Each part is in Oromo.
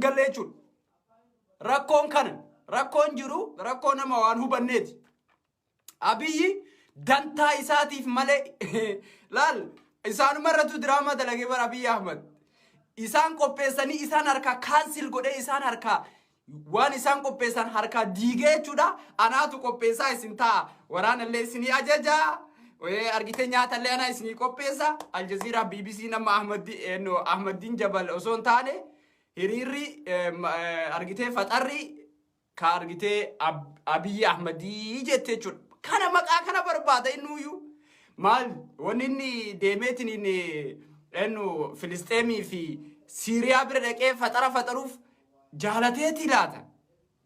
galle jechuudha. Rakkoon kana rakkoon jiru rakkoon nama waan hubanneeti. Abiyyi dantaa isaatiif malee laal isaanuma irratti diraamaa dalagee bara Abiyyi Ahmad isaan qopheessanii isaan harkaa kaansil godhee isaan harkaa waan isaan qopheessan harkaa diigee jechuudha. Anaatu qopheessaa isin ta'a waraanallee isinii ajajaa argitee nyaatallee ana isinii qopheessa. Aljazeera BBC nama Ahmadiin Jabal osoo hin taane hiriirri argitee faxarri ka argitee Abiyyi Ahmadii jettee jechuudha. Kana maqaa kana barbaada innuyyuu maal wanni inni deemeetiin inni Filisxeemii fi Siiriyaa bira dhaqee faxara faxaruuf jaalateeti laata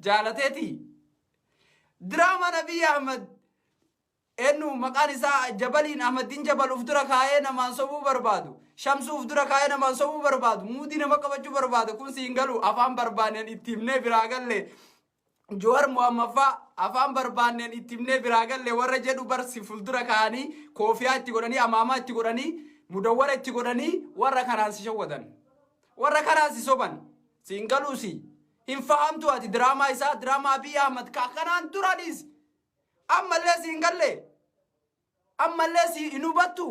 jaalateeti. Diraamaan Abiyyi Ahmad ennu maqaan isaa Jabaliin Ahmadiin Jabal uf dura kaayee namaan sobuu barbaadu. Shamsuu uf dura kaayee namaan sobuu barbaadu. Muudii nama qabachuu barbaadu. Kun siin galu afaan barbaanneen itti himnee biraa galle. Joowar Muhammaffaa afaan barbaanneen itti himnee biraa galle warra jedhu barsi fuuldura kaanii koofiyaa itti godhanii amaamaa itti godhanii mudawwara itti godhanii warra kanaan si shawwatan. Warra kanaan si soban. Siin galuusi. Hin fahamtu ati diraamaa isaa diraamaa Abiyyi Ahmad kanaan duranis. Ammallee siin galle. Ammallee si hin hubattu.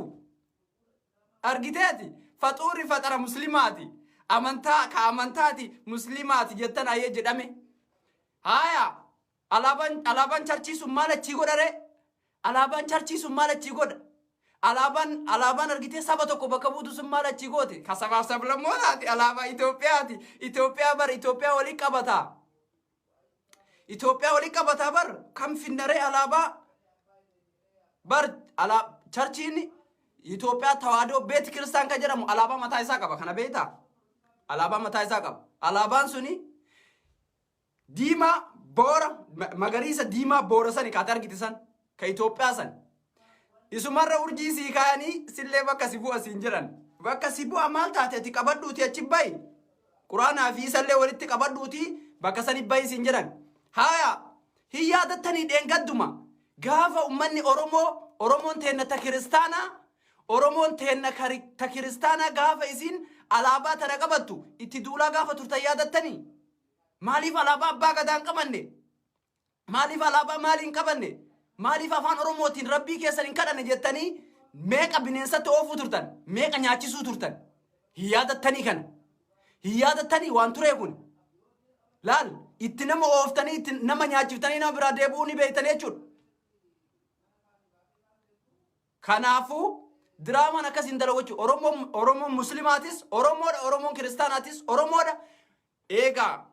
Argiteeti faxuuri faxara muslimaati. Amantaa ka amantaati muslimaati jettan ayyee jedhame. Haya alaabaan charchii sun maal achii godhare? Alaabaan charchii sun maal achii godha? Alaabaan argitee saba tokko bakka buutu sun maal achii goote? Ka sabaaf sablammootaati alaabaa Itoophiyaati. Itoophiyaa bar Itoophiyaa walii qabataa. Itoophiyaa walii qabataa bar kam finnaree alaabaa bar charchiin Itoophiyaa tawaadoo beeti kiristaan ka jedhamu alaabaa mataa isaa qaba. Kana beektaa? Alaabaa mataa isaa qaba. Alaabaan suni diimaa boora magariisa diimaa boora sani kaate argite san ka Itoophiyaa san isumarra urjii sii kaayanii sillee bakka si bu'a siin jedhan bakka si bu'a maal taate ati qabadhuuti achi bayi quraanaa fi isallee walitti qabadhuuti bakka sani bayi siin jedhan. Haya hin yaadattanii dheengadduma gaafa ummanni Oromoon teenna ta kiristaanaa Oromoon teenna ta kiristaanaa gaafa isin alaabaa tana qabattu itti duulaa gaafa turtan yaadattanii. Maaliif alaabaa abbaa gadaa hin qabanne? Maaliif alaabaa maaliin qabanne? Maaliif afaan Oromootiin rabbii keessan hin kadhanne jettanii meeqa bineensatti oofuu turtan? Meeqa nyaachisuu turtan? Hin yaadattanii kana. Hin yaadattanii waan ture kun. Laal itti nama ooftanii itti nama nyaachiftanii nama biraa deebi'uu ni beektan jechuudha. Kanaafuu diraamaan akkas hin dalagu. Oromoon muslimaatis, Oromoon kiristaanaatis, Oromoodha. Eegaa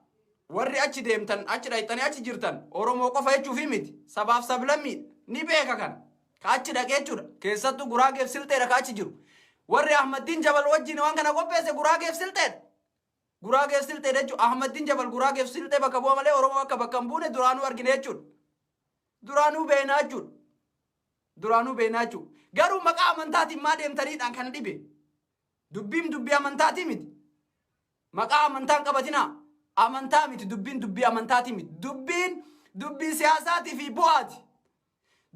warri achi deemtan achi dhaqxanii achi jirtan Oromoo qofa jechuufi miti sabaaf sablammii ni beeka kana ka achi dhaqee jechuudha. Keessattuu Guraageef Silxeedha ka achi jiru. Warri Ahmadiin Jabal wajjin waan kana qopheesse Guraageef Silxeedha. Guraageef Silxeedha jechuudha. Ahmadiin Jabal Guraageef Silxee bakka bu'a malee Oromoo akka bakka hin buune duraanuu argine jechuudha. Duraanuu beeknaa jechuudha. Duraanuu beeknaa jechuudha. Garuu maqaa amantaatiin maa deemtaniidhaan kan dhibe. Dubbiin dubbii amantaatii miti. Maqaa amantaan qabatinaa. Amantaa miti dubbii amantaati miti dubbii siyaasaatii fi bu'aati.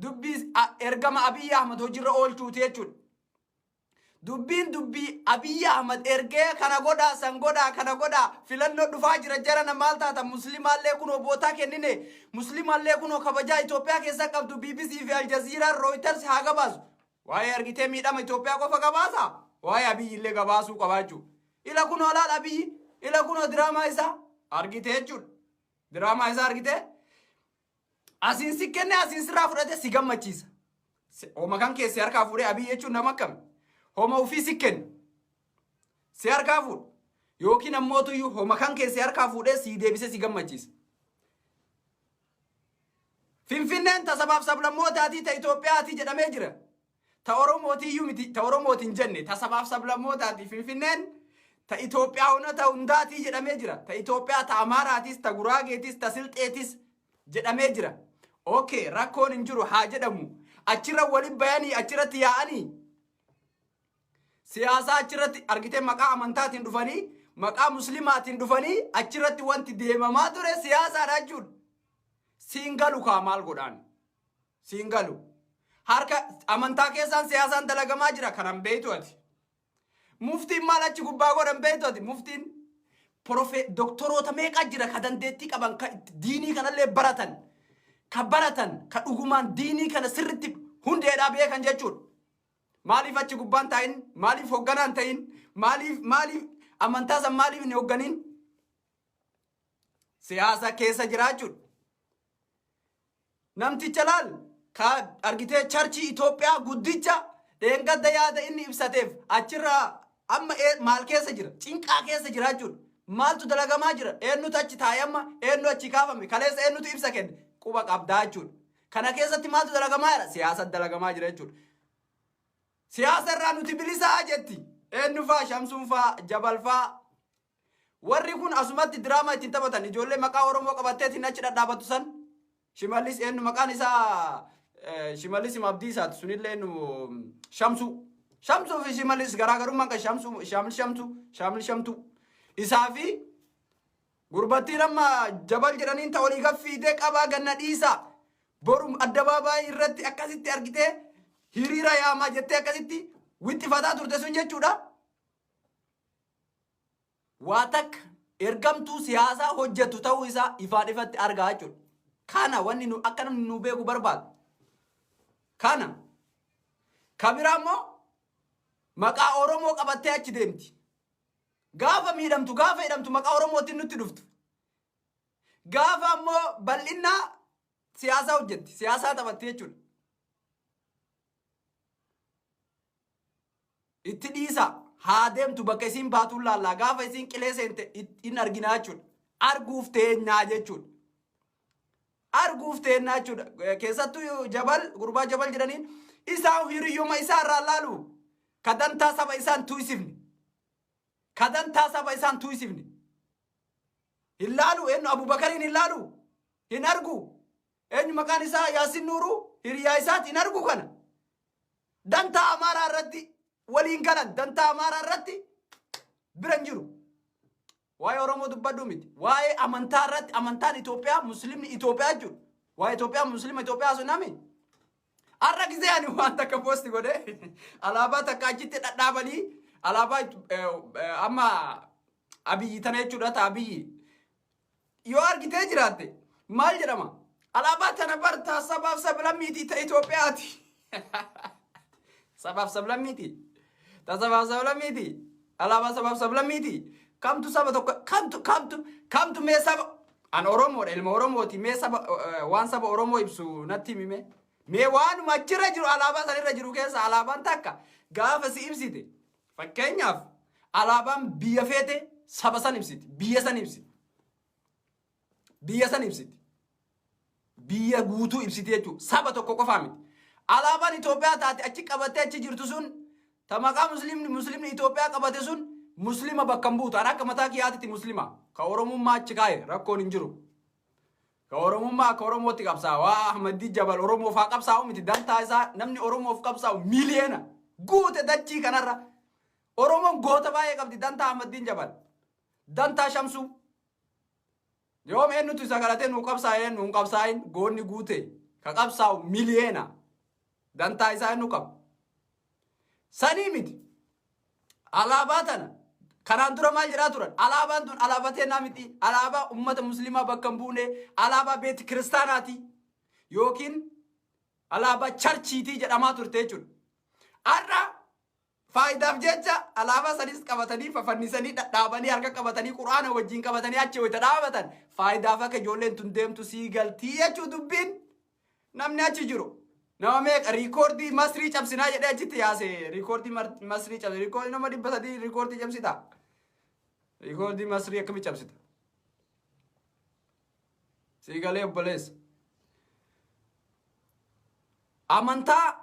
Dubbii ergama Abiyyi Ahmad hojiirra oolchuuti jechuudha. Dubbii Abiyyi Ahmad ergee kana godhaa san godhaa kana godhaa filannoo dhufaa jira jarana maal taata muslimaallee kunoo bootaa kennine muslimaallee kunoo kabajaa Itoophiyaa keessa qabdu BBC fi Aljazeera Reuters haa gabaasu. Waa'ee argitee miidhama Itoophiyaa qofa gabaasa. Waa'ee Abiyyi illee gabaasuu qabaachuu. Ila kunoo laal Abiyyi ila kunoo diraamaa isaa argite jechuudha. Diraamaa isaa argite asiin si kenne asiin sirraa fudhate si gammachiisa. Homa kan keessi harkaa fuudhee Abiyyi jechuun nama akkami? Homa ofii si kenne si harkaa fuudhu yookiin ammootuyyuu homa kan keessi harkaa fuudhee si deebise si gammachiisa. Finfinneen ta sabaaf sablammootaati ta Itoophiyaati jedhamee jira. Ta Oromootiyyuu miti ta Oromootiin jenne ta sabaaf sablammootaati Finfinneen. Ta Itoophiyaa hunda hundaatii jedhamee jira. Ta Itoophiyaa ta Amaaraatis, ta Guraageetis, ta Silxeetis jedhamee jira. Okay, rakkoon hin jiru haa jedhamu. Achirra waliin bayanii achirratti yaa'anii. Siyaasaa achirratti argitee maqaa amantaatiin dhufanii, maqaa muslimaatiin dhufanii achirratti wanti deemamaa ture siyaasaadha jechuudha. Siin galu kaa maal godhaan? Siin galu. Harka amantaa keessaan siyaasaan dalagamaa jira kanan beektu ati. Muftiin maal achi gubbaa godhan beektu ati muftiin doktoroota meeqa jira ka dandeettii qaban ka diinii kanallee baratan ka dhugumaan diinii kana sirritti hundeedhaa beekan jechuudha. Maaliif achi gubbaan ta'in? Maaliif hoogganaan ta'in? Maaliif amantaa san maaliif hin hoogganin? Siyaasa keessa jiraachuudha. Namticha laal ka argitee charchii Itoophiyaa guddicha dheengadda yaada inni ibsateef achirraa amma maal keessa jira? Cinqaa keessa jiraachuudha. Maaltu dalagamaa jira? Eenyutu achi taa'e amma? Eenyu achi kaafame? Kaleessa eenyutu ibsa kenne? Quba qabdaa jechuudha. Kana keessatti maaltu dalagamaa jira? Siyaasa dalagamaa jira jechuudha. Siyaasa irraa nuti bilisaa jetti. Eenyu faa? Shamsuun faa? Jabal faa? Warri kun asumatti diraamaa ittiin taphatan ijoollee maqaa Oromoo qabatteetiin achi dhadhaabatu san. Shimallis eenyu maqaan isaa Shimallis Abdii isaati sunillee eenyu Shamsuu fi Shimallis garaagarummaan kan Shaamil Shamtuu isaa fi gurbattiin amma Jabal jedhaniin ta'olii gaffiidee qabaa ganna dhiisaa boru addabaabaayii irratti akkasitti argitee hiriira yaamaa jettee akkasitti wixxifataa turte sun jechuudha. Waa takka ergamtuu siyaasaa hojjettu ta'uu isaa ifaan ifatti argaa jechuudha. Kana wanni akka namni nu beeku barbaadu. Kana kabiraa immoo maqaa Oromoo qabattee achi deemti. Gaafa miidhamtu gaafa hidhamtu maqaa Oromootiin nutti dhuftu. Gaafa ammoo bal'innaa siyaasaa hojjetti. Siyaasaa taphatti jechuudha. Itti dhiisa haa deemtu bakka isiin baatuun laallaa. Gaafa isiin qilee seente hin arginaa jechuudha. Arguuf teenyaa jechuudha. Arguuf teenyaa jechuudha. Keessattuu Jabal gurbaa Jabal jedhaniin isaa hiriyyuma isaa irraa laalu ka dantaa saba isaan tuisifne. Kadantaa saba isaan tuisifne. Hin laalu eenyu Abubakariin hin laalu. Hin argu. Eenyu maqaan isaa Yaasin Nuuruu hiriyaa isaati hin argu kana. Dantaa Amaaraa irratti waliin galan dantaa Amaaraa irratti bira hin jiru. Waa'ee Oromoo dubbadhu miti. Waa'ee amantaa irratti amantaan Itoophiyaa muslimni Itoophiyaa jiru. Waa'ee Itoophiyaa muslima Itoophiyaa sun nami. Har'a gisee ani waan takka poosti godhe alaabaa takka achitti dhadhaabanii alaabaa amma Abiyyi tana jechuudha ta'a Abiyyi. Yoo argitee jiraatte maal jedhama? Alaabaa tana bartaa sabaaf sablammiitii ta Itoophiyaati. Sabaaf sablammiiti. Ta sabaaf sablammiiti. Alaabaa sabaaf sablammiiti. Kamtu saba tokko kamtu mee saba an Oromoodha ilma Oromooti mee saba waan saba Oromoo ibsu natti himime. Mee waanuma achirra jiru alaabaa sanirra jiru keessa alaabaan takka gaafa si ibsite. Fakkeenyaaf alaabaan biyya feete saba san ibsiti. Biyya san ibsiti. Biyya san ibsiti. Biyya guutuu ibsiti jechuudha. Saba tokko qofaa miti. Alaabaan Itoophiyaa taate achi qabattee achi jirtu sun ta maqaa muslimni Itoophiyaa qabate sun muslima bakka hin buutu. An akka mataa kiyyaatitti muslima. Ka Oromummaa achi kaa'e rakkoon hin jiru. Ka Oromummaa akka Oromootti qabsaa. Waa Ahmadii Jabal Oromoof haa qabsaa'u miti. Dantaa isaa namni Oromoof qabsaa'u miliyeena guute dachii kanarra. Oromoon goota baay'ee qabdi. Dantaa Ahmadii Jabal. Dantaa Shamsuu. Yoom eenyutu isa kadhatee nuu qabsaa'een nuun qabsaa'in goonni guute. Ka qabsaa'u miliyeena. Dantaa isaa eenyu qaba. Sanii miti. Alaabaa tana. Kanaan dura maal jedhaa turan? Alaabaan tun alaabaa teennaa miti. Alaabaa ummata muslimaa bakka hin buune. Alaabaa beeti kiristaanaati. Yookiin alaabaa charchiitii jedhamaa turte jechuudha. Har'a faayidaaf jecha alaabaa sanis qabatanii fafannisanii dhadhaabanii harka qabatanii quraana wajjin qabatanii achi wayita dhaabatan faayidaaf akka ijoolleen tun deemtu sii galtii jechuu dubbiin namni achi jiru. Nama meeqa riikoordii masrii cabsinaa jedhee achitti yaase riikoordii masrii cabse riikoordii nama 300 riikoordii cabsita. Riikoordii masrii akkami cabsita? Sii galee obboleessa. Amantaa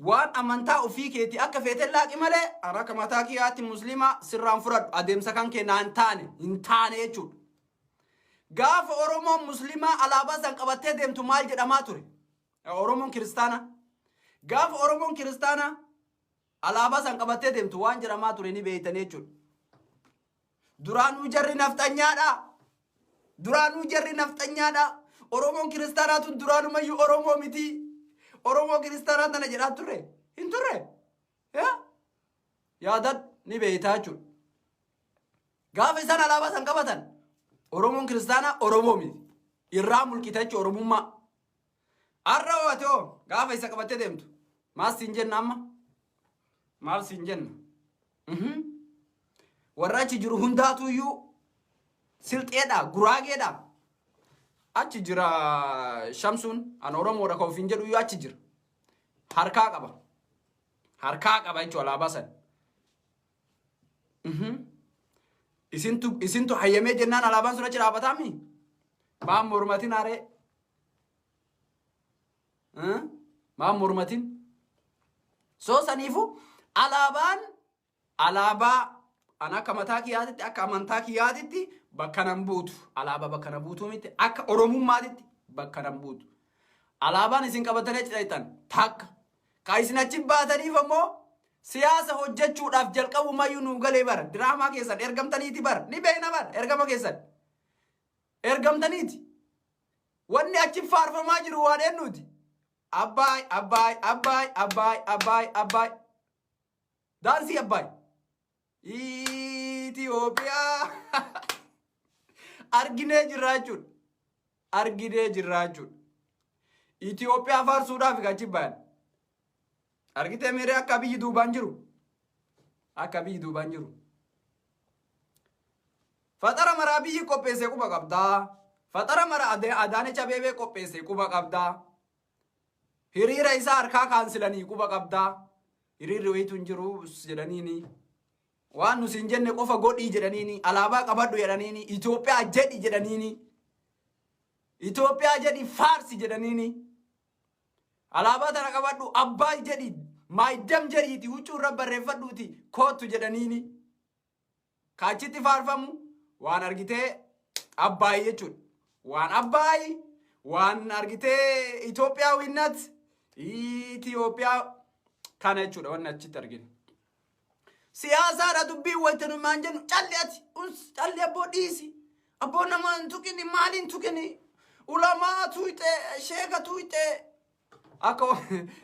waan amantaa ofii keetii akka feete laaqi malee akka mataa kiyyaatti muslima sirraan fudhadhu adeemsa kan kennaa hin taane jechuudha. Gaafa Oromoon muslimaa alaabaa san qabattee deemtu maal jedhamaa ture? Oromoon kiristaana. Gaafa Oromoon kiristaana alaabaa san qabattee deemtu waan jedhamaa ture ni beeytanii jechuudha. Duraanuu jarri nafxanyaadha. Duraanuu jarri nafxanyaadha. Oromoon kiristaanaa tun duraanumayyuu Oromoo miti. Oromoo kiristaanaa tana jedhaa turre. Hin turre. Yaadan ni beeytaa jechuudha. Gaafa isaan alaabaa san qabatan Oromoon kiristaanaa Oromoo miti. Irraa mulqita jechuudha Oromummaa. Har'a ho'atoo gaafa isa qabattee deemtu maal siin jenna amma? Maal siin jenna? Warra achi jiru hundaatu iyyuu silxeedha, guraageedha. Achi jira Shamsuun an Oromoodha kan ofiin jedhu iyyuu achi jira. Harkaa qaba. Harkaa qaba jechuudha alaabaa san. Isintu hayyamee jennaan alaabaan sun achi dhaabataami? Maan mormatin haree? Maan mormatin? Soo saniifu alaabaa an akka mataa kiyyaatitti akka amantaa kiyyaatitti bakka nan buutu. Alaabaa bakka na buutuu miti akka Oromummaatitti bakka nan buutu. Alaabaan isin qabatanii achi dhayitan takka. Ka isin achi baataniif ammoo siyaasa hojjechuudhaaf jalqabumayyuu nuu galee bara. Diraamaa keessan ergamtaniiti bara. Ni beekna bara ergama keessan. Ergamtaniiti. Wanni achi faarfamaa jiru waan eenyuuti? Abbaay, abbaay, abbaay, abbaay, abbaay, abbaay. Daansii abbaay. Itoophiyaa. Arginee jirraa jechuudha. Arginee jirraa jechuudha. Itoophiyaa faarsuudhaaf achi bayan. Argitee miiree akka biyyi duubaan jiru. Akka biyyi duubaan jiru. Faxara maraa biyyi qopheessee quba qabdaa. Faxara maraa Adaanech Abeebee qopheessee quba qabdaa. Hiriira isaa harkaa kaansilanii quba qabdaa. Hiriirri wayitu hin jiru jedhaniini. Waan nuti hin jenne qofa godhii jedhaniini. Alaabaa qabadhu jedhaniini. Itoophiyaa jedhi jedhaniini. Itoophiyaa jedhi faarsi jedhaniini. Alaabaa tana qabadhu abbaay jedhi. Maayiddam jedhiiti. Huccuurra barreeffadhuuti. Kootu jedhaniini. Kaachitti faarfamu waan argitee abbaay jechuudha. Waan abbaay waan argitee Itoophiyaa winnat Itoophiyaa kana jechuudha waan achitti arginu. Siyaasaadha dubbiin wayitanumaan jennu calli ati calli abboo dhiisi. Abboo nama hin tuqini maaliin tuqini ulamaa tuyxe sheeka tuyxe. Akka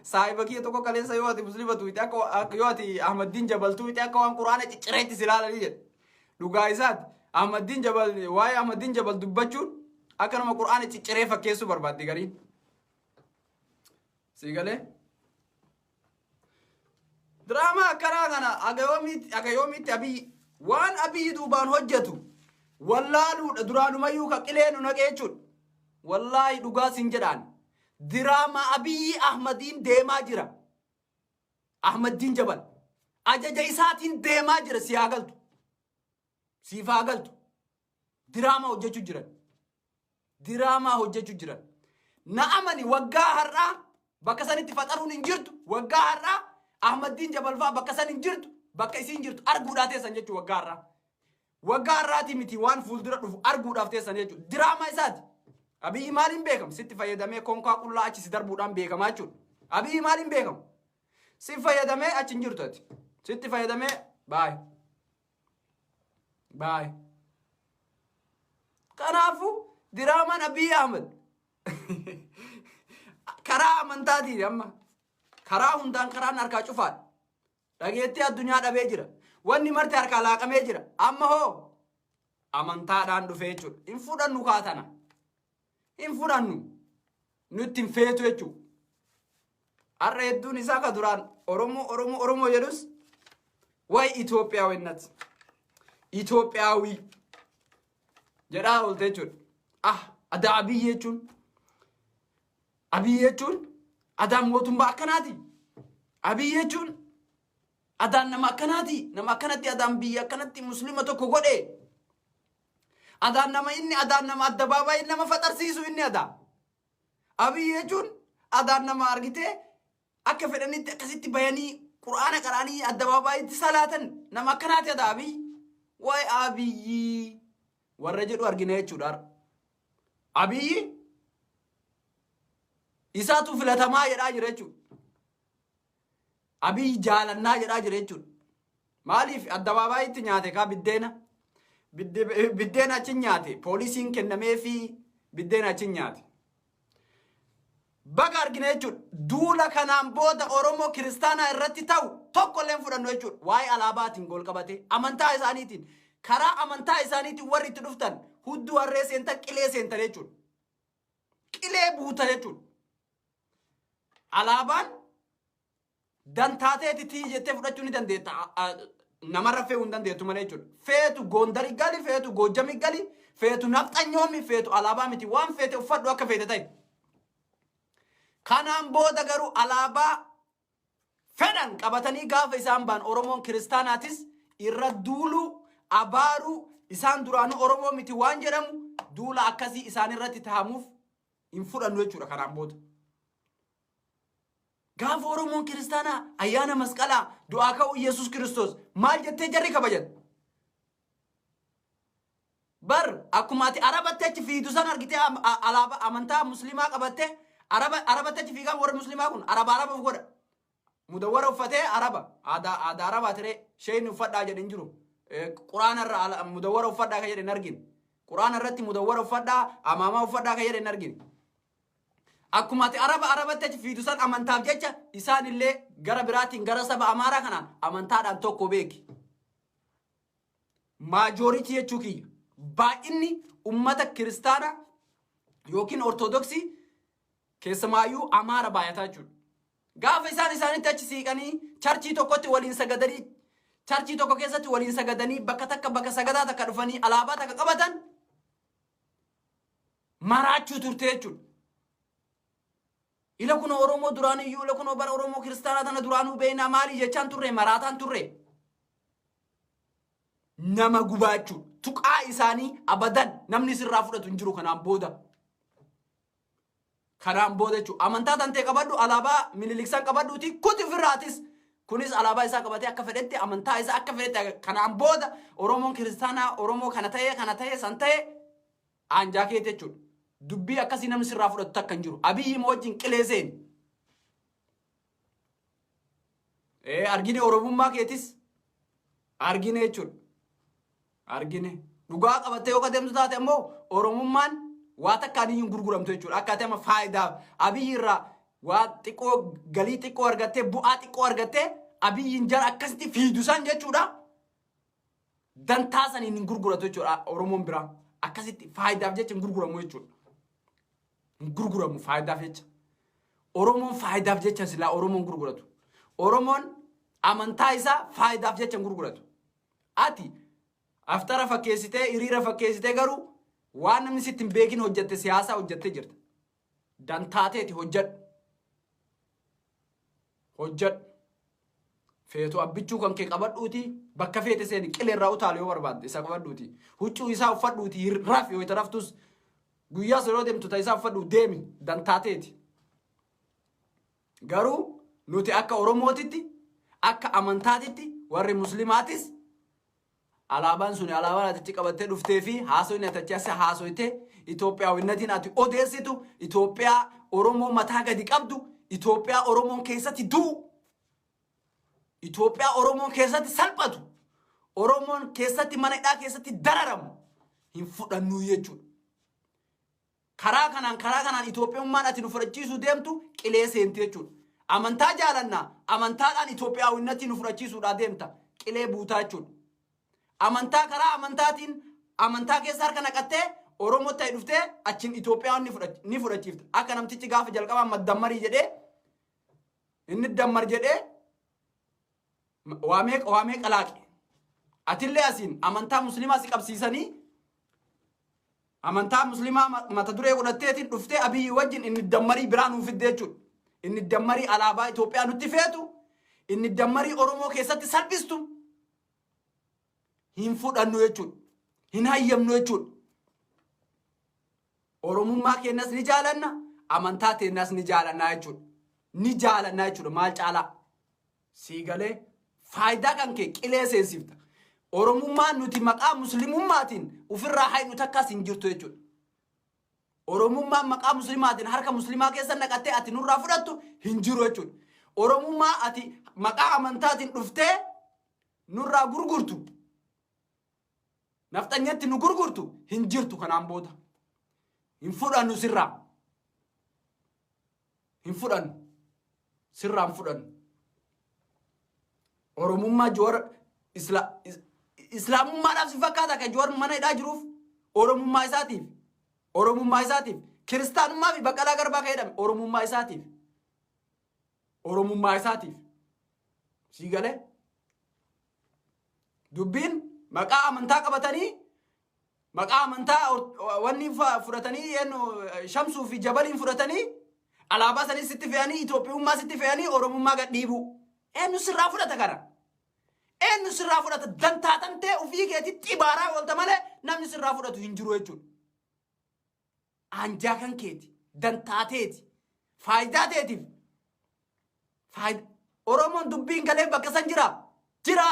saahiba kiyya tokko kaleessa yoo ati muslima tuyxe akka yoo ati Ahmadiin Jabal tuyxe akka waan quraana ciccireetti silaalanii jedhe. Dhugaa isaati Ahmadiin Jabal waa'ee Ahmadiin Jabal dubbachuun akka nama quraana cicciree fakkeessuu barbaadde gariin. Siigalee? Diraamaa akkanaa kana agayoomiitti Abiyyi waan Abiyyi duubaan hojjetu wallaaluudha duraanumayyuu ka qileenu naqee jechuudha. Wallaahi dhugaa sin jedhaan. Diraamaa Abiyyi Ahmadiin deemaa jira. Ahmadiin Jabal ajaja isaatiin deemaa jira si haa galtu. Siif haa galtu. Diraamaa hojjechuu jiran. Diraamaa hojjechuu jiran. Na'amani waggaa har'aa bakka sanitti faxaruun hin jirtu. Waggaa har'aa Ahmadiin Jabal fa'aa bakka san hin jirtu. Bakka isiin jirtu arguudhaa teessan jechuudha waggaa har'aa. Waggaa har'aati miti waan fuuldura dhufu arguudhaaf teessan jechuudha. Diraamaa isaati. Abiyyi maaliin beekamu? Sitti fayyadamee konkaa qullaa achi si darbuudhaan beekamaa jechuudha. Abiyyi maaliin beekamu? Si fayyadamee achi hin jirtu ati. Sitti fayyadamee baay. Baay. Kanaafuu diraamaan Abiyyi Ahmad karaa amantaatiin amma karaa hundaan karaan harkaa cufaadha. Dhageettii addunyaa dhabee jira. Wanni marti harkaa laaqamee jira. Amma hoo amantaadhaan dhufee jechuudha. Hin fudhannu kaatana. Hin fudhannu. Nutti hin feetu jechuudha. Har'a hedduun isaa ka duraan Oromoo jedhus wayi Itoophiyaawwinnat. Itoophiyaawwii jedhaa oolte jechuudha. Adaa Abiyyi jechuun. Abiyyi jechuun adaan mootummaa akkanaati. Abiyyi jechuun adaan nama akkanaati. Nama akkanatti adaan biyya akkanatti muslima tokko godhe. Adaan nama addabaabaayii nama faxarsiisu inni adaa. Abiyyi jechuun adaan nama argitee akka fedhanitti akkasitti bayanii quraana qaraanii addabaabaayyitti salaatan nama akkanaati adaa Abiyyi. Wayi Abiyyi warra jedhu argina jechuudha. Abiyyi isaatu filatamaa jedhaa jira jechuudha. Abiyyi jaalannaa jedhaa jira jechuudha. Maaliif addabaabaayyitti nyaate kaa biddeena? Biddeena achi nyaate poolisiin kennamee fi biddeena achi nyaate. Baga argina jechuudha. Duula kanaan booda Oromoo kiristaanaa irratti ta'u tokkolleen fudhannu jechuudha. Waa'ee alaabaatiin gol qabate amantaa isaaniitiin karaa amantaa isaaniitiin warri itti dhuftan hudduu harree seentan qilee seentan jechuudha. Qilee buuta jechuudha. Alaabaan dantaateeti tii jettee fudhachuu ni dandeetta. Namarra fe'uu hin dandeettu malee jechuudha. Feetu Gondari gali, feetu Goojjami gali, feetu Nafxanyoomi, feetu alaabaa miti. Waan feete uffadhu akka feete ta'e. Kanaan booda garuu alaabaa fedhan qabatanii gaafa isaan baan Oromoon kiristaanaatis irra duulu abaaru isaan duraanuu Oromoo miti waan jedhamu duula akkasii isaan irratti tahamuuf hin fudhannu jechuudha kanaan booda. Gaafa Oromoon kiristaanaa ayyaana masqalaa du'aa ka'uu Yesuus Kiristoos maal jettee jarri kabajan? Bar akkuma ati arabatti achi fiidu san argitee alaabaa amantaa musliimaa qabattee arabatti achi fiigan warri musliimaa kun araba godha. Mudawwara uffatee araba aadaa arabaa tiree shayni uffadhaa jedhin jiru. Quraana irra mudawwara uffadhaa kan jedhin argin. Quraana irratti mudawwara uffadhaa amaamaa uffadhaa kan jedhin argin. Akkuma ati arabatti achi fiidu san amantaaf jecha isaan illee gara biraatiin gara saba Amaaraa kanaan amantaadhaan tokko beeki. Maajooritii jechuu kiyya. Baay'inni ummata kiristaana yookiin ortodoksii keessumaayyuu Amaara baay'ataa jechuudha. Gaafa isaan isaanitti achi siiqanii charchii tokkotti waliin sagadanii charchii tokko keessatti waliin sagadanii bakka takka bakka sagadaa takka dhufanii alaabaa takka qabatan maraachuu turte jechuudha. Ila kun Oromoo duraanii iyyuu ila kun bara Oromoo kiristaanaa tana duraanuu beeknaa maali jechaan turre maraataan turre. Nama gubaachuu tuqaa isaanii abadan namni sirraa fudhatu hin jiru kanaan booda. Kanaan booda jechuudha. Amantaa tantee qabadhu alaabaa Miniliksan qabadhuuti kuti firraatis. Kunis alaabaa isaa qabatee akka fedhetti amantaa isaa akka fedhetti kanaan booda Oromoon kiristaanaa Oromoo kana ta'e san ta'e aanjaa keete jechuudha. Dubbii akkasii namni sirraa fudhatu takka hin jiru. Abiyyi moo wajjin qilee seeni. Argine Oromummaa keetis argine jechuudha. Argine dhugaa qabattee yoo deemtu taate ammoo Oromummaan waa takkaan iyyuu gurguramtu jechuudha. Akka ati amma faayidaa Abiyyi irraa waa xiqqoo galii xiqqoo argattee bu'aa xiqqoo argattee Abiyyiin jara akkasitti fiidu san jechuudha. Dantaa saniin hin gurguratu jechuudha Oromoon biraa. Akkasitti faayidaaf jecha hin gurguramu jechuudha. Hin gurguramu faayidaaf jecha. Oromoon faayidaaf jecha silaa Oromoon gurguratu. Oromoon amantaa isaa faayidaaf jecha hin gurguratu. Ati aftara fakkeessitee hiriira fakkeessitee garuu waan namni sitti hin beekin hojjette siyaasaa hojjettee jirta. Dantaateeti hojjedhu. Hojjedhu. Feetu abbichuu kan kee qabadhuuti bakka feete seeni qileerraa utaalu yoo barbaadde isa qabadhuuti. Huccuu isaa uffadhuuti rafi yoo itti raftus guyyaa yeroo deemtu ta'e isaa uffadhuu deemi dantaateeti. Garuu nuti akka Oromootitti akka amantaatitti warri muslimaatis alaabaan sun alaabaan atichi qabattee dhuftee fi haasoin atichi asa haasoite Itoophiyaawinnatiin ati odeessitu Itoophiyaa Oromoo mataa gadi qabdu Itoophiyaa Oromoon keessatti du'u Itoophiyaa Oromoon keessatti salphatu Oromoon keessatti mana hidhaa keessatti dararamu hin fudhannu jechuudha. Karaa kanaan Itoophiyummaan ati nu fudhachiisuu deemtu qilee seenti jechuudha. Amantaa jaalannaa amantaadhaan Itoophiyaawinnatiin nu fudhachiisuudhaa deemta qilee buutaa jechuudha. Amantaa karaa amantaatiin amantaa keessa harka naqattee Oromoo ta'e dhuftee achiin Itoophiyaan ni fudhachiifta. Akka namtichi gaafa jalqabaa maddammarii jedhee inni dammar jedhee waamee qalaaqe. Atillee asiin amantaa musliimaa si qabsiisanii amantaa musliimaa mata duree godhatteetiin dhuftee Abiyyi wajjin inni dammarii biraa nuuf fidde jechuudha. Inni dammarii alaabaa Itoophiyaa nutti feetu inni dammarii Oromoo keessatti salphistu. Hin fudhannu jechuudha. Hin hayyamnu jechuudha. Oromummaa keenyas ni jaalanna, amantaa teenyas ni jaalanna jechuudha. Ni jaalanna jechuudha maal caalaa. Siigalee faayidaa kan kee qilee seensifta. Oromummaan nuti maqaa muslimummaatiin ofirraa haynu takkaas hin jirtu jechuudha. Oromummaan maqaa muslimaatiin harka muslimaa keessa naqattee ati nurraa fudhattu hin jiru jechuudha. Oromummaa ati maqaa amantaatiin dhuftee nurraa gurgurtu. Nafxanyatti nu gurgurtu hin jirtu kanaan booda. Hin fudhannu sirraa. Hin fudhannu. Sirraa hin fudhannu. Oromummaa joora islaamummaadhaaf si fakkaata kan Jawaar mana hidhaa jiruuf oromummaa isaatiif kiristaanummaa fi Baqqalaa Garbaa kan jedhame oromummaa isaatiif si galee dubbiin maqaa amantaa qabatanii maqaa amantaa wanni fudhatanii Shamsuu fi Jabaliin fudhatanii alaabaa sanis sitti fe'anii Itoophiyummaa sitti fe'anii oromummaa gad dhiibu. Eenyu sirraa fudhata kana? Eenyu sirraa fudhata? Dantaatan ta'e ofii keetii xibaaraa oolta malee namni sirraa fudhatu hin jiru jechuudha. Anjaa kan keeti, dantaateeti, faayidaa teetiif. Oromoon dubbiin galeef bakka san jira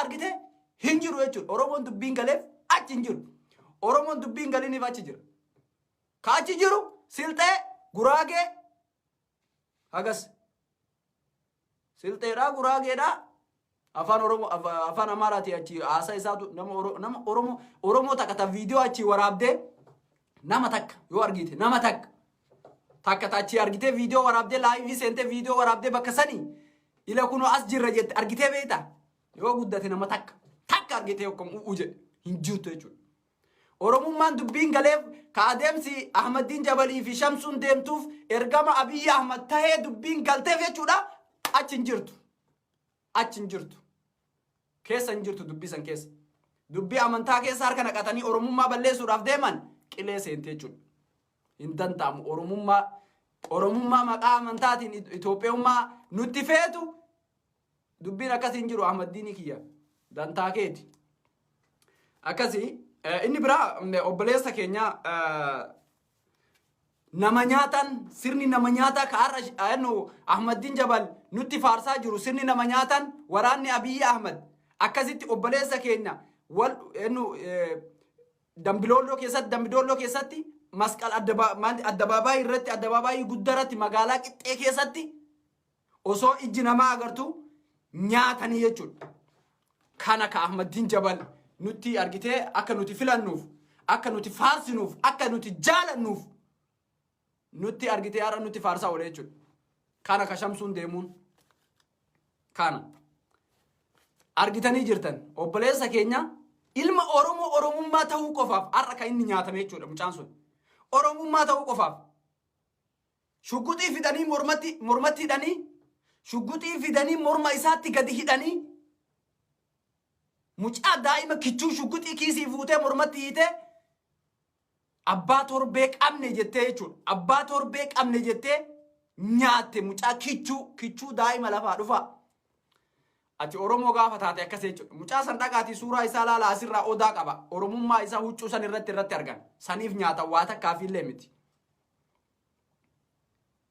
argite hin jiru jechuudha. Oromoon dubbiin galeef achi hin jiru. Oromoon dubbiin galiiniif achi jira. Ka achi jiru Silxee, Guraagee, hagas. Silxeedhaa, Guraageedhaa, afaan Oromoo, afaan Amaaraati achi haasaa isaatu nama Oromoo takka viidiyoo achi waraabdee nama takka yoo argite nama takka achi argitee viidiyoo waraabdee laayivii seentee viidiyoo waraabdee bakka sanii ila kunoo as jirra jette argitee beekta yoo guddate nama takka argitee yookaan uje hin jirtu jechuudha. Oromummaan dubbiin galeef ka adeemsi Ahmadiin Jabalii fi Shamsuun deemtuuf ergama Abiyyi Ahmad tahee dubbiin galteef jechuudha. Achi hin jirtu. Keessa hin jirtu dubbii san keessa. Dubbii amantaa keessa harka naqatanii oromummaa balleessuudhaaf deeman qilee seentee jechuudha. Hin danda'amu oromummaa maqaa amantaatiin Itoophiyummaa nutti feetu dubbiin akkasii hin jiru. Ahmadiin kiyya dantaa keeti. Akkasii inni biraa obboleessa keenya nama nyaatan sirni nama nyaataa ka har'a Ahmadiin Jabal nutti faarsaa jiru sirni nama nyaatan waraanni Abiyyi Ahmad akkasitti obboleessa keenya Dambidolloo keessatti masqal addabaabaayii irratti addabaabaayii guddaratti magaalaa Qixxee keessatti osoo ijji namaa agartu nyaatanii jechuudha. Kana ka Ahmadiin Jabal nutti argitee akka nuti filannuuf akka nuti faarsinuuf akka nuti jaalannuuf nutti argitee har'a nutti faarsaa oole jechuudha. Kana ka Shamsuun deemuun kana argitanii jirtan obboleessa keenya ilma Oromoo oromummaa ta'uu qofaaf har'a kan inni nyaatame jechuudha mucaan sun. Oromummaa ta'uu qofaaf shugguxii fidanii mormatti hidhanii shugguxii fidanii morma isaatti gadi hidhanii mucaa daa'ima kichuu shugguxii kiisii fuutee mormatti hiitee abbaa torbee qabne jettee jechuudha. Abbaa torbee qabne jettee nyaatte mucaa kichuu daa'ima lafaa dhufa. Ati Oromoo gaafa taate akkas jechuudha. Mucaa san dhaqaatii suuraa isaa laala asirraa odaa qaba. Oromummaa isaa huccuu san irratti argan. Saniif nyaata waa takkaafillee miti.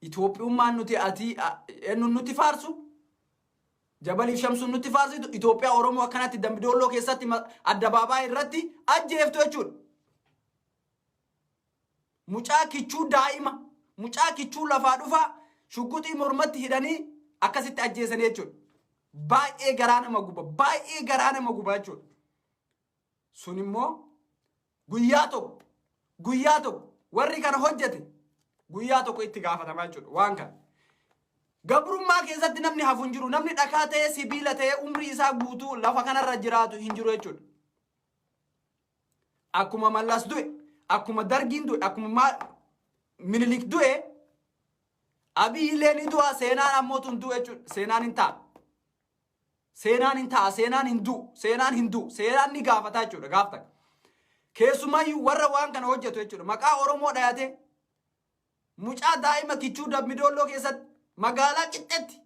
Itoophiyummaan nuti faarsu Jabaliif Shamsuun nutti faarsitu Itoophiyaa Oromoo akkanatti Dambidolloo keessatti addabaabaayii irratti ajjeeftu jechuudha. Mucaa kichuu daa'ima, mucaa kichuu lafaa dhufaa shugguxii mormatti hidhanii akkasitti ajjeesan jechuudha. Baay'ee garaa nama guba jechuudha. Sun immoo guyyaa tokko warri kana hojjete guyyaa tokko itti gaafatama jechuudha waan kana. Gabrummaa keessatti namni hafu hin jiru. Namni dhakaa ta'ee sibiila ta'ee umrii isaa guutuu lafa kanarra jiraatu hin jiru jechuudha. Akkuma Mallas du'e, akkuma Dargiin du'e, akkuma Minilik du'e, Abiyyi illee ni du'a. Seenaan ammoo tun du'e jechuudha. Seenaan hin ta'a. Seenaan hin du'u. Seenaan ni gaafata jechuudha gaaf takka. Keessumayyuu warra waan kana hojjetu jechuudha. Maqaa Oromoo dhayate mucaa daa'ima kichuu Dambidolloo keessatti magaalaa Qixxeetti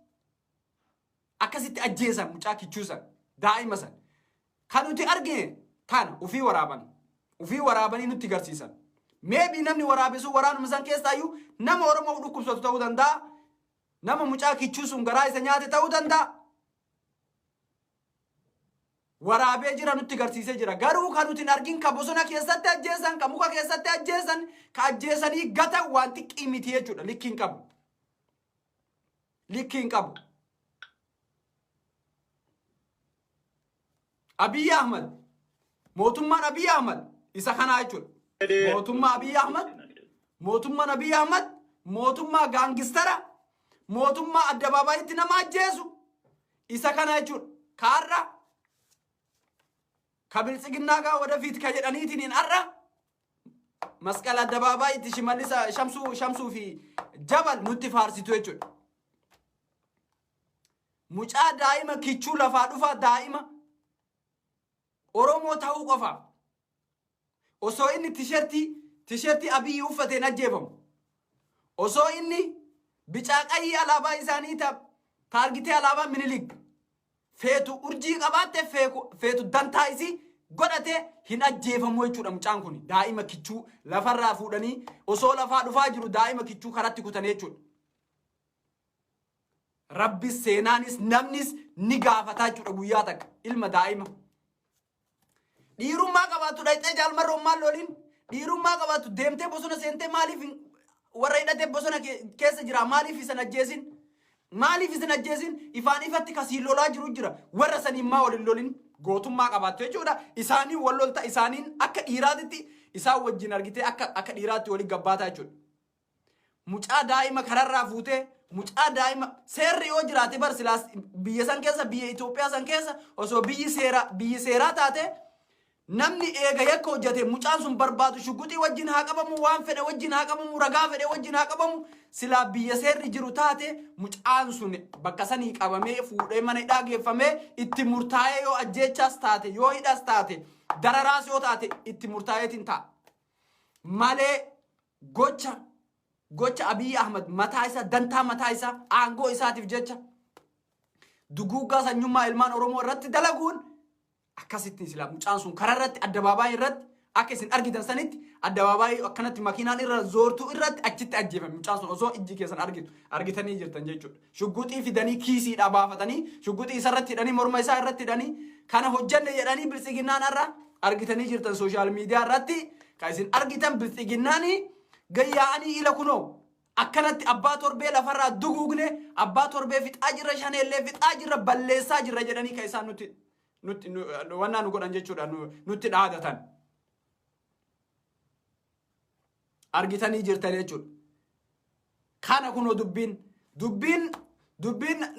akkasitti ajjeesan mucaa kichuu san daa'ima san. Kan nuti argine kana ofii waraabanii nutti garsiisan. Meebii namni waraabisu waraanuma san keessaayyuu nama Oromoo dhukkubsatu ta'uu danda'a. Nama mucaa kichuu sun garaa isa nyaate ta'uu danda'a. Waraabee jira nutti garsiisee jira. Garuu kan nuti hin argin ka bosona keessatti ajjeesan, ka muka keessatti ajjeesan, ka ajjeesanii gatan waan xiqqii miti jechuudha. Likkiin qabu. Abiyyi Ahmad, mootummaan Abiyyi Ahmad isa kanaa jechuudha. Mootummaan Abiyyi Ahmad, mootummaa gaangistara, mootummaa addabaabayitti nama ajjeesu isa kana jechuudha. ከብልጽግና ጋር ወደፊት ከጀዳኒቲን አራ መስቀል አደባባይ ትሽመልስ ሸምሱ ፊ ጀበል ኑቲ ፋርሲቱ እቹ ሙጫ ዳይማ ኪቹ ለፋ ዱፋ ዳይማ ኦሮሞ ታው ቆፋ ኦሶ ኢኒ ቲሸርቲ አብይ ኡፈቴ ነጀበም ኦሶ ኢኒ ቢጫ ቀይ አላባ ኢሳኒታ ታርጊቴ አላባ ምኒልክ ፌቱ ኡርጂ ቀባቴ ፌቱ ዳንታይሲ ጎዳቴ ሂናጀፈሙ እቹ ሙጫን ኩኒ ዳይማ ኪቹ ለፈራ ፉደኒ ኦሶ ለፋ ዱፋ ጅሩ ዳይማ ኪቹ ከራቲ ኩተኔ እቹ ረቢ ሴናኒስ ነምኒስ ኒጋፈታችሁ ጉያተክ ኢልማ ዳይማ ዲሩማ ቀባቱ ዳይጤ ጃልመሮ ማሎሊን ዲሩማ ቀባቱ ደምቴ ቦሶነ ሴንቴ ማሊፍ ወረይዳቴ ቦሶነ ኬስ ጅራ ማሊፍ ይሰነጀሲን ኢፋን ኢፈቲ ከሲሎላ ጅሩ ጅራ ወረሰኒ ማወልሎሊን ጎቱማ ቀባቱ ጀውዳ ኢሳኒ ወሎልታ ኢሳኒን አከ ዲራቲቲ ኢሳ ወጅን አርጊቴ አከ ዲራቲ ወሊ ገባታችሁ ሙጫ ዳይማ ከረራ ፉቴ ሙጫ ዳይማ ሴሪ ኦጅራቲ በርሲላስ ቢየሰን ኬሳ ቢየ ኢትዮጵያ ሰን ኬሳ ኦሶ ቢይ ሴራ ታቴ namni eega yakka hojjate mucaan sun barbaadu shuguxii wajjin haa qabamu waan fedhe wajjin haa qabamu ragaa fedhe wajjin haa qabamu silaa biyya seerri jiru taate mucaan sun bakka sanii qabamee fuudhee mana hidhaa geeffamee itti murtaa'ee yoo ajjeechaas taate yoo hidhas taate dararaas yoo taate itti murtaa'eetiin ta'a malee gocha Abiy Ahmed mataa isaa dantaa mataa isaa aangoo isaatiif jecha duguuggaa sanyummaa ilmaan Oromoo irratti dalaguun akkasitti sila mucaan sun kararratti addabaabaayii irratti akka isin argitan sanitti addabaabaayii akkanatti makiinaan irra zoortuu irratti achitti ajjeefame mucaan sun osoo ijji keessan argitanii jirtan jechuudha. Shugguxii fidanii kiisiidhaa baafatanii shugguxii isarratti hidhanii morma isaa irratti hidhanii kana hojjanne jedhanii biltsiginnaan irra argitanii jirtan sooshaal miidiyaa irratti kan isin argitan biltsiginnaanii gayyaa'anii ila kunoo akkanatti abbaa torbee lafarraa duguugne abbaa torbee fixaa jirra shaneellee fixaa jirra balleessaa jirra jedhanii kan isaan nutti wanna nu godhan jechuudha nutti dhaadatan argitanii jirtan jechuudha kana kuno dubbiin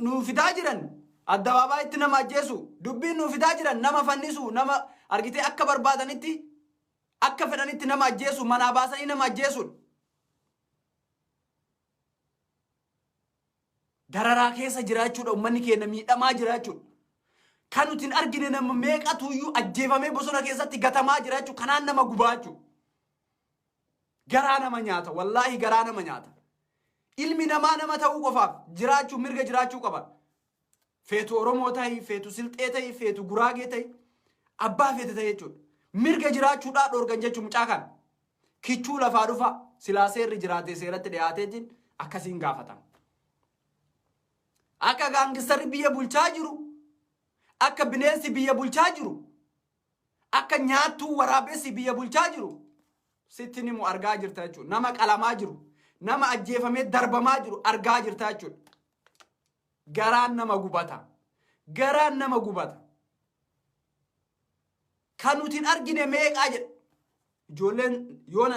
nu fidaa jiran addabaabaaitti nama ajjeesu dubbiin nu fidaa jiran nama fannisu nama argitee akka barbaadanitti akka fedhanitti nama ajjeesu manaa baasanii nama ajjeesu dararaa keessa jiraachuudha ummanni keenya miidhamaa jiraachuudha kanutin argine nama meeqatuyyuu ajjeefamee bosona keessatti gatamaa jiraachuu kanaan nama gubaachuu garaa nama nyaata wallaahi garaa nama nyaata ilmi namaa nama ta'uu qofaaf jiraachuu mirga jiraachuu qaba feetu Oromoo ta'ii feetu Silxee ta'ii feetu Guraagee ta'ii abbaa feete ta'ee jechuudha mirga jiraachuudhaa dhoorgan jechuu mucaa kana kichuu lafaa dhufa silaa seerri jiraatee seeratti dhiyaateetiin akkasiin gaafatama akka gaangistarri biyya bulchaa jiru akka bineensi biyya bulchaa jiru akka nyaattuu waraabessi biyya bulchaa jiru sitti nimu argaa jirta jechuudha nama qalamaa jiru nama ajjeefamee darbamaa jiru argaa jirta jechuudha garaan nama gubata kan nuti argine meeqaa jedha ijoolleen yoona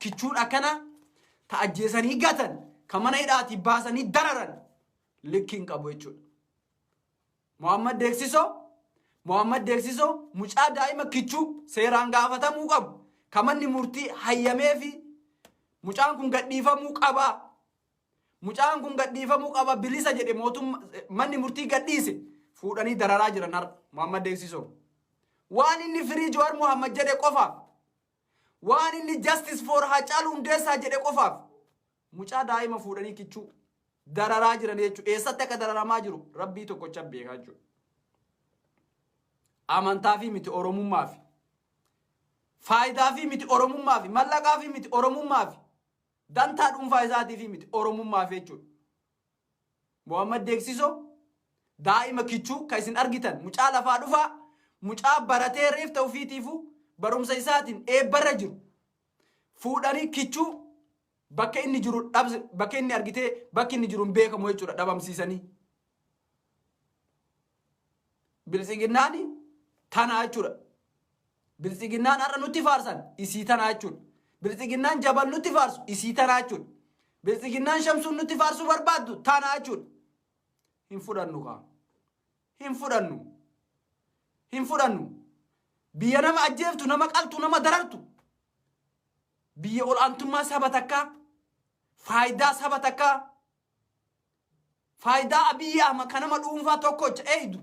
kichuun akkana ta ajjeesanii gatan kan mana hidhaatii baasanii dararan likkiin qabu jechuudha Muhammad Deeksiso mucaa daa'ima kichuu seeraan gaafatamuu qabu kamanni murtii hayyamee fi mucaan kun gadhiifamuu qaba bilisa jedhe manni murtii gadhiise fuudhanii dararaa jiran har Muhammad Deeksiso waan inni firii Jawaar Muhammad jedhe qofaaf waan inni justice for Haacaaluu Hundeessaa jedhe qofaaf mucaa daa'ima fuudhanii kichuu dararaa jiran jechuudha eessatti akka dararamaa jiru rabbii tokkocha beekaa jechuudha amantaa fi miti oromummaa fi faayidaa fi miti oromummaa fi mallaqaa fi miti oromummaa fi dantaa dhuunfaa isaatii fi miti oromummaa fi jechuudha Muhammad Deeksiso daa'ima kichuu kan isin argitan mucaa lafaa dhufaa mucaa baratee reef ta'uu fiitiifu barumsa isaatiin eebbarra jiru fuudhanii kichuu bakka inni jiru bakka inni argitee bakki inni jiru beekamu jechuudha dhabamsiisanii biltsiginnaani tana jechuudha biltsiginnaan har'a nutti faarsan isii tana jechuudha biltsiginnaan jabal nutti faarsu isii tana jechuudha biltsiginnaan shamsuun nutti faarsu barbaaddu tana jechuudha hin fudhannu biyya nama ajjeeftu, nama qaltu, nama darartu, biyya ol'aantummaa saba takkaa, faayidaa saba takkaa, faayidaa Abiyyi Ahmad kan nama dhuunfaa tokkocha eeydu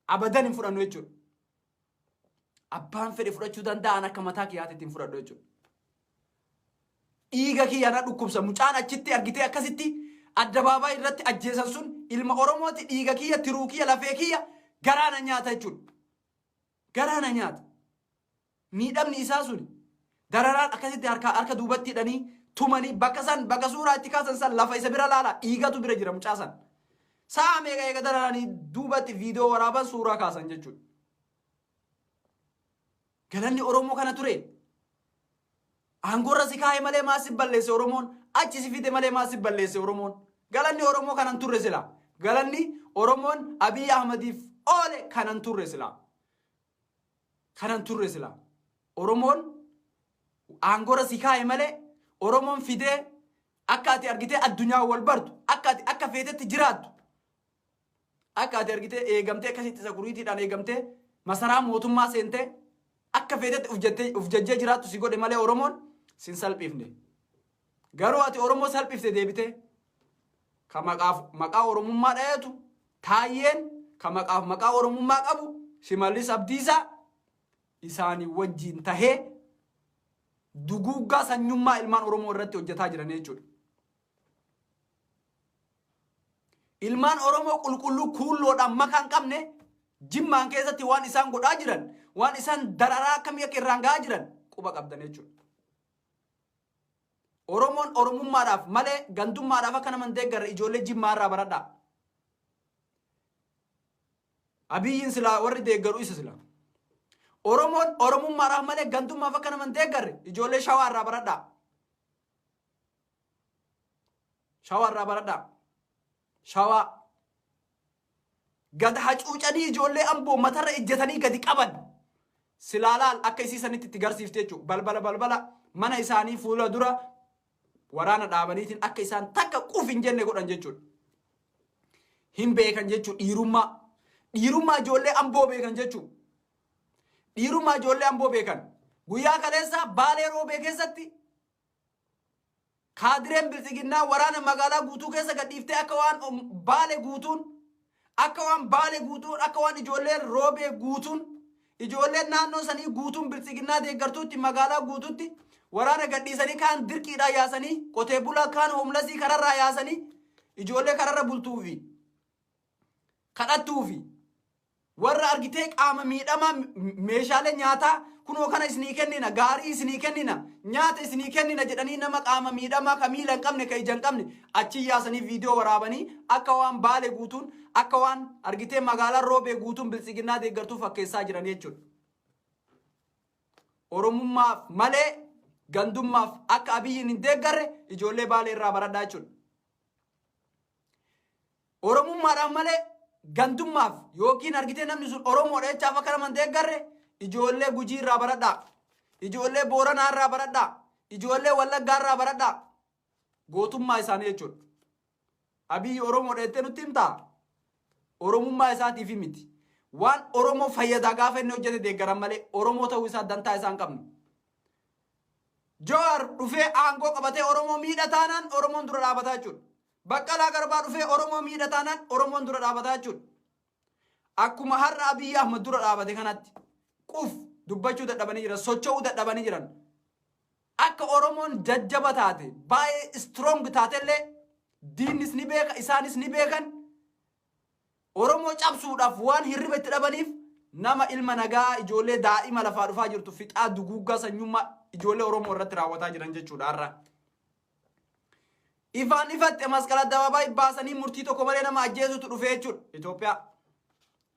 abadan hin fudhannu jechuudha. Abbaan fedhe fudhachuu danda'an akka mataa kiyyaatti hin fudhadhu jechuudha. Dhiiga kiyya na dhukkubsa mucaan achitti argitee akkasitti addabaabaayii irratti ajjeesan sun ilma Oromooti. Dhiiga kiyya, tiruu kiyya, lafee kiyya garaana nyaata jechuudha. Garaana nyaata. Miidhamni isaa sun dararaan akkasitti harka duubatti hidhanii tumanii bakka suuraa itti kaasan san lafa isa bira laala dhiigatu bira jira mucaa san. Sa'a meeqa eega dararanii duubatti viidiyoo waraaban suuraa kaasan jechuudha. Galanni Oromoo kana ture. Aangorra si kaa'e malee maasif balleesse Oromoon. Achi si fide malee maasif balleesse Oromoon. Galanni Oromoo kanan turre sila. Galanni Oromoon Abiyyi Ahmadiif oole kanan turre sila. Kanan turre sila. Oromoon aangorra si kaa'e malee Oromoon fidee akka ati argitee addunyaa wal bartu, akka feetetti jiraattu, akka ati argitee eegamtee akkasitti isa guriitiidhaan eegamtee masaraa mootummaa seentee akka feetetti uf jajjee jiraattu si godhe malee Oromoon sin salphifne. Garuu ati Oromoo salphifte deebitee ka maqaa Oromummaa dhayeetu Taayyeen ka maqaa Oromummaa qabu Shimallis Abdiisaa isaanii wajjin tahee duguuggaa sanyummaa ilmaan Oromoo irratti hojjetaa jiran jechuudha. Ilmaan Oromoo qulqulluu kuulloodhaan makaa hin qabne Jimmaan keessatti waan isaan godhaa jiran, waan isaan dararaa akkamii akka irraan gahaa jiran quba qabdan jechuudha. Oromoon Oromummaadhaaf malee gantummaadhaaf akka nama hin deeggarre ijoollee Jimmaa irraa baradhaa. Abiyyiin silaa warri deeggaru isa silaa. Oromoon Oromummaadhaaf malee gantummaaf akka nama hin deeggarre ijoollee Shawaa irraa baradhaa. Shawaa irraa baradhaa. Shawaa gad hacuucanii ijoollee Amboo matarra ejjetanii gadi qaban silaalaal akka isiisanitti itti garsiifte jechuudha. Balbala mana isaanii fuula dura waraana dhaabaniitiin akka isaan takka quuf hin jenne godhan jechuudha. Hin beekan jechuudha dhiirummaa. Dhiirummaa ijoollee Amboo beekan jechuudha. Dhiirummaa ijoollee Amboo beekan. Guyyaa kaleessa Baalee Roobee keessatti kaadireen bilisiginnaa waraana magaalaa guutuu keessa gadhiiftee akka waan Baalee guutuun, akka waan ijoolleen Roobee guutuun, ijoolleen naannoo sanii guutuun bilisiginnaa deeggartuutti magaalaa guutuutti waraana gadhiisanii kaan dirqiidhaan yaasanii qotee bulaa kaan hoomlasii kararraa yaasanii ijoollee kararra bultuufi kadhattuufi warra argitee qaama miidhamaa meeshaalee nyaataa kunoo kana isinii kennina, gaarii isinii kennina, nyaata isinii kennina jedhanii nama qaama miidhamaa ka miila hin qabne ka ija hin qabne achi yaasanii viidiyoo waraabanii akka waan Baalee guutuun, akka waan argitee magaalaa Roobee guutuun bilisiginnaa deeggartuu fakkeessaa jiran jechuudha. Oromummaaf malee gandummaaf akka Abiyyiin hin deeggarre ijoollee Baalee irraa baradhaa jechuudha. Oromummaadhaaf malee gandummaaf yookiin argitee namni sun Oromoodha jechaaf akka nama hin deeggarre ijoollee Gujii irraa baradhaa. Ijoollee Booranaa irraa baradhaa. Ijoollee Wallaggaa irraa baradhaa. Gootummaa isaanii jechuudha. Abiyyi Oromoodha jettee nutti himtaa? Oromummaa isaatiif miti. Waan Oromoo fayyadaa gaafa inni hojjete deeggaran malee Oromoo ta'uu isaa dantaa isaan qabnu. Jowaar dhufee aangoo qabatee Oromoo miidha taanaan Oromoon dura dhaabataa jechuudha. Baqqalaa Garbaa dhufee Oromoo miidha taanaan Oromoon dura dhaabataa jechuudha. Akkuma har'a Abiyyi Ahmad dura dhaabate kanatti quf dubbachuu dadhabanii jiran, socho'uu dadhabanii jiran. Akka Oromoon jajjaba taate, baay'ee strong taatellee diinnis ni beeka, isaanis ni beekan. Oromoo cabsuudhaaf waan hirriba itti dhabaniif nama ilma nagaa ijoollee daa'ima lafaa dhufaa jirtu fixaa duguuggaa sanyummaa ijoollee Oromoo irratti raawwataa jiran jechuudha har'a. Ifaan ifatte masqala addabaabaa baasanii murtii tokko malee nama ajjeesutu dhufee jechuudha. Itoophiyaa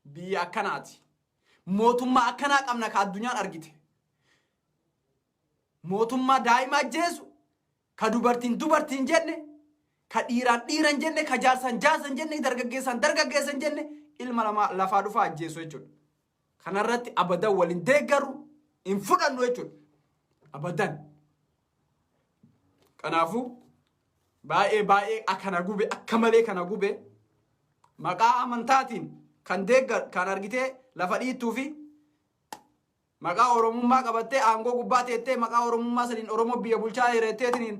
biyya akkanaati. Mootummaa akkanaa qabna ka addunyaan argite. Mootummaa daa'ima ajjeesu, ka dubartiin jenne, ka dhiiran jenne, ka jaarsan jenne, dargaggeessan jenne ilma lafaa dhufaa ajjeesu jechuudha. Kanarratti abadan waliin deeggaru hin fudhannu jechuudha. Abadan. Kanaafuu baay'ee akkana gube, akka malee kana gube maqaa amantaatiin kan argitee lafa dhiittuu fi maqaa oromummaa qabattee aangoo gubbaa teettee maqaa oromummaa saniin oromoo biyya bulchaa hireetteetiniin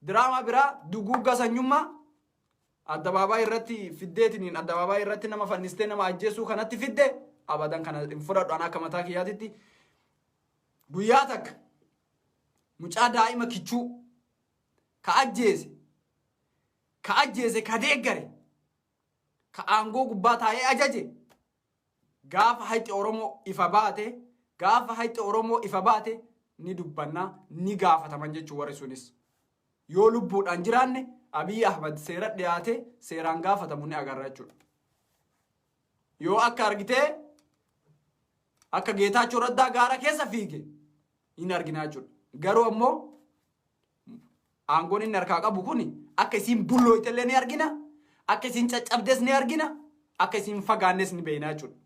diraamaa biraa duguugga sanyummaa addabaabaayii irratti fiddeetiniin addabaabaayii irratti nama fannistee nama ajjeesuu kanatti fidde abadan kana hin fudhadhu an akka mataa kiyyaatitti guyyaa takka mucaa daa'ima kichuu ka ajjeese ka deeggare ka aangoo gubbaa taa'ee ajaje gaafa hayxi oromoo ifa baate ni dubbannaa ni gaafataman jechuu warri sunis yoo lubbuudhaan jiraanne Abiy Ahmed seera dhiyaate seeraan gaafatamu ni agarra jechuudha. Yoo akka argitee akka Geetaachoo Raddaa gaara keessa fiige hin arginaa jechuudha. Garuu ammoo aangoon inni harkaa qabu kuni akka isiin bullooytellee ni argina, akka isiin caccabdes ni argina, akka isiin fagaannes ni beekna jechuudha.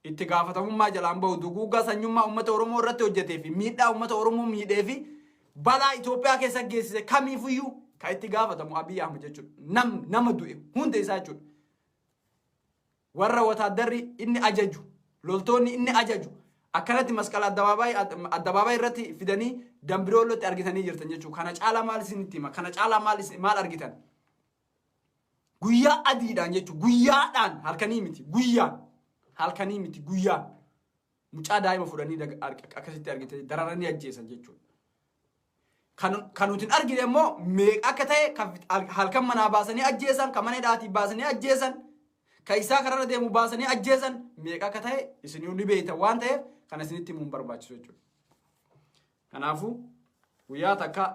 Itti gaafatamummaa jalaan bahu duguuggaa sanyummaa uummata Oromoo irratti hojjetee fi miidhaa uummata Oromoo miidhee fi balaa Itoophiyaa keessa geessise kamiifuyyuu ka itti gaafatamu Abiy Ahmed jechuudha. Nama du'e hunda isaa jechuudha. Warra wataaddarri inni ajaju, loltoonni inni ajaju akkanatti masqala addabaabaayii irratti fidanii dambiroollotti argitanii jirtan jechuudha. Kana caalaa maal isinitti hima? Kana caalaa maal argitan? Guyyaa adiidhaan jechuudha. Guyyaadhaan halkanii miti. Halkanii miti guyyaan mucaa daa'ima fudhanii akkasitti argite dararanii ajjeesan jechuudha. Kan nuti argine immoo meeqa akka ta'e halkan manaa baasanii ajjeesan, kan mana hidhaatii baasanii ajjeesan, kan isaa kararra deemu baasanii ajjeesan meeqa akka ta'e isin ni beektan waan ta'eef kan isinitti himuun barbaachisu jechuudha. Kanaafuu guyyaa takka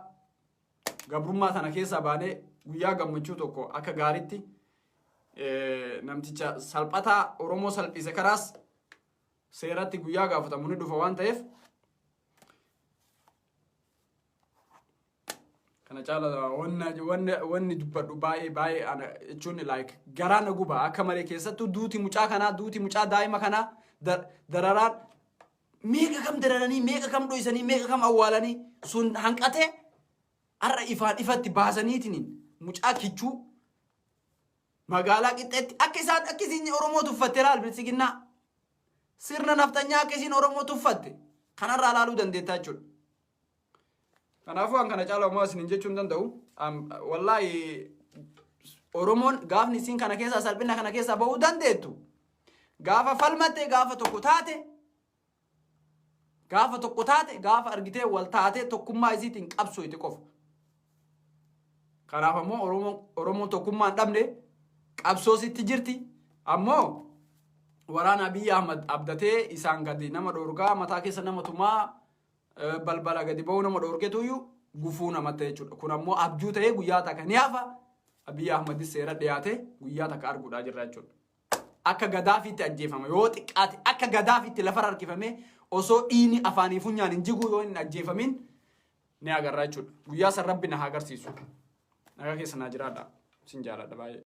gabrummaa sana keessaa baanee guyyaa gammachuu tokko akka gaariitti namticha salphataa Oromoo salphise karaas seeratti guyyaa gaafatamu ni dhufa waan ta'eef kana caala wanni dubbadhu baay'ee ana jechuun like garaa na guba akka malee keessattuu duuti mucaa daa'ima kanaa dararaan meeqa kam dararanii meeqa kam dhoysanii meeqa kam awwaalanii sun hanqatee har'a ifatti baasaniitiin mucaa kichuu magaalaa qixxeetti akka isiin Oromoo tuffatte laal bilisiginnaa sirna naftanyaa akka isiin Oromoo tuffatte kanarraa laaluu dandeettaa jechuudha. Kanaafuu an kana caalaa uumaa isin jechuun danda'u wallaahi Oromoon gaafni isiin kana keessaa salphina kana keessaa bahuu dandeettu gaafa falmatte gaafa tokko taate gaafa argitee wal taatee tokkummaa isiitiin qabsoo itti qofa. Kanaaf ammoo Oromoon tokkummaa hin dhabne qabsoo sitti jirti ammoo waraana Abiy Ahmed abdatee isaan gadi nama dhoorgaa mataa keessa nama tumaa balbala gadi ba'uu nama dhoorgetuyyuu gufuu namatti jechuudha. Kun ammoo abjuu ta'ee guyyaa takka ni hafa Abiy Ahmed seera dhiyaate guyyaa takka arguudhaa jirra jechuudha. Akka gadaafiitti ajjeefama yoo xiqqaate akka gadaafiitti lafarra harkifamee osoo dhiini afaanii funyaan hin jigu yoo hin ajjeefamin ni agarra jechuudha. Guyyaa san Rabbi na haa agarsiisu. Nagaa keessa naa jiraadha. Sin jaaladha baay'ee.